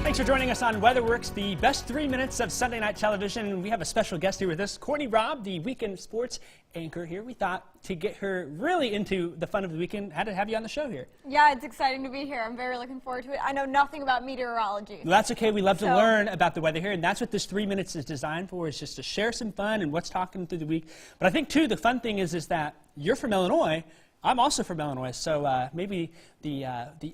Thanks for joining us on WeatherWorks, the best 3 minutes of Sunday night television. We have a special guest here with us, Courtney Robb, the weekend sports anchor here. We thought to get her really into the fun of the weekend, had to have you on the show here. Yeah, it's exciting to be here. I'm very looking forward to it. I know nothing about meteorology. Well, that's okay. We love to learn about the weather here, and that's what this 3 minutes is designed for, is just to share some fun and what's talking through the week. But I think, too, the fun thing is that you're from Illinois. I'm also from Illinois, so maybe the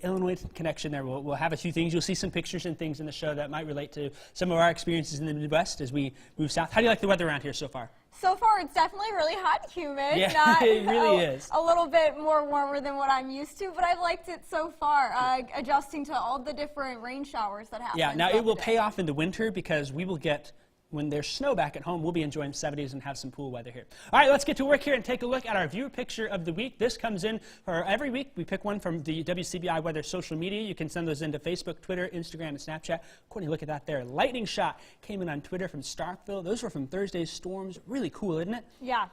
Illinois connection there, we'll have a few things. You'll see some pictures and things in the show that might relate to some of our experiences in the Midwest as we move south. How do you like the weather around here so far? So far, it's definitely really hot and humid. Yeah, it really is. A little bit more warmer than what I'm used to, but I've liked it so far, adjusting to all the different rain showers that happen. Yeah, now it will pay off in the winter because we will get, when there's snow back at home, we'll be enjoying 70s and have some pool weather here. All right, let's get to work here and take a look at our viewer picture of the week. This comes in for every week. We pick one from the WCBI Weather social media. You can send those into Facebook, Twitter, Instagram, and Snapchat. Courtney, look at that there. Lightning shot came in on Twitter from Starkville. Those were from Thursday's storms. Really cool, isn't it? Yeah,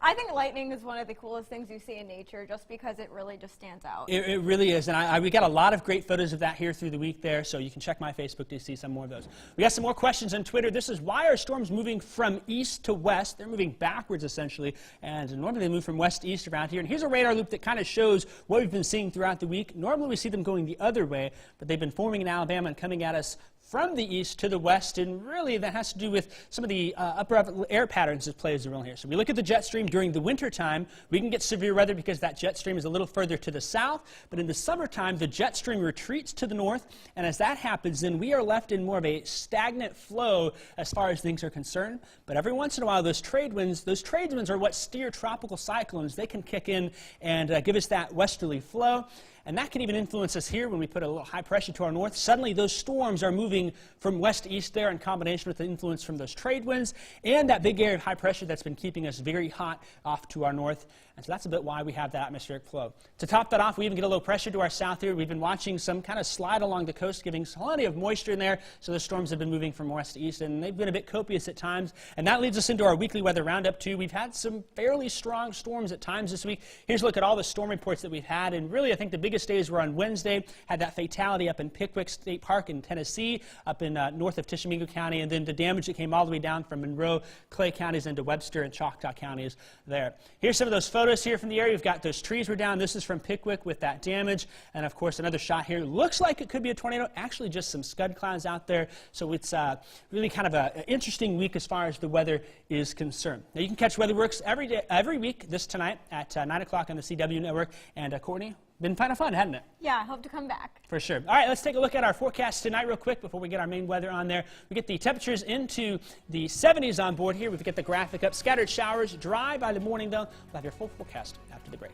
I think lightning is one of the coolest things you see in nature just because it really just stands out. It really is, and we got a lot of great photos of that here through the week there, so you can check my Facebook to see some more of those. We got some more questions on Twitter. This is, why are storms moving from east to west? They're moving backwards, essentially, and normally they move from west to east around here. And here's a radar loop that kind of shows what we've been seeing throughout the week. Normally we see them going the other way, but they've been forming in Alabama and coming at us from the east to the west, and really that has to do with some of the upper air patterns that plays a role here. So we look at the jet stream during the winter time, we can get severe weather because that jet stream is a little further to the south, but in the summertime the jet stream retreats to the north, and as that happens then we are left in more of a stagnant flow as far as things are concerned. But every once in a while those trade winds are what steer tropical cyclones. They can kick in and give us that westerly flow. And that can even influence us here when we put a little high pressure to our north. Suddenly those storms are moving from west to east there in combination with the influence from those trade winds and that big area of high pressure that's been keeping us very hot off to our north. And so that's a bit why we have that atmospheric flow. To top that off, we even get a low pressure to our south here. We've been watching some kind of slide along the coast, giving plenty of moisture in there. So the storms have been moving from west to east, and they've been a bit copious at times. And that leads us into our weekly weather roundup, too. We've had some fairly strong storms at times this week. Here's a look at all the storm reports that we've had. And really, I think the biggest days were on Wednesday. Had that fatality up in Pickwick State Park in Tennessee, up in north of Tishomingo County, and then the damage that came all the way down from Monroe, Clay counties into Webster and Choctaw counties there. Here's some of those photos here from the area. We've got those trees were down. This is from Pickwick with that damage. And of course, another shot here. Looks like it could be a tornado. Actually, just some scud clouds out there. So it's really kind of an interesting week as far as the weather is concerned. Now, you can catch WeatherWorks every week, this tonight at 9 o'clock on the CW network. And Courtney, been kind of fun, hadn't it? Yeah, I hope to come back. For sure. All right, let's take a look at our forecast tonight real quick before we get our main weather on there. We get the temperatures into the 70s on board here. We get the graphic up. Scattered showers, dry by the morning, though. We'll have your full forecast after the break.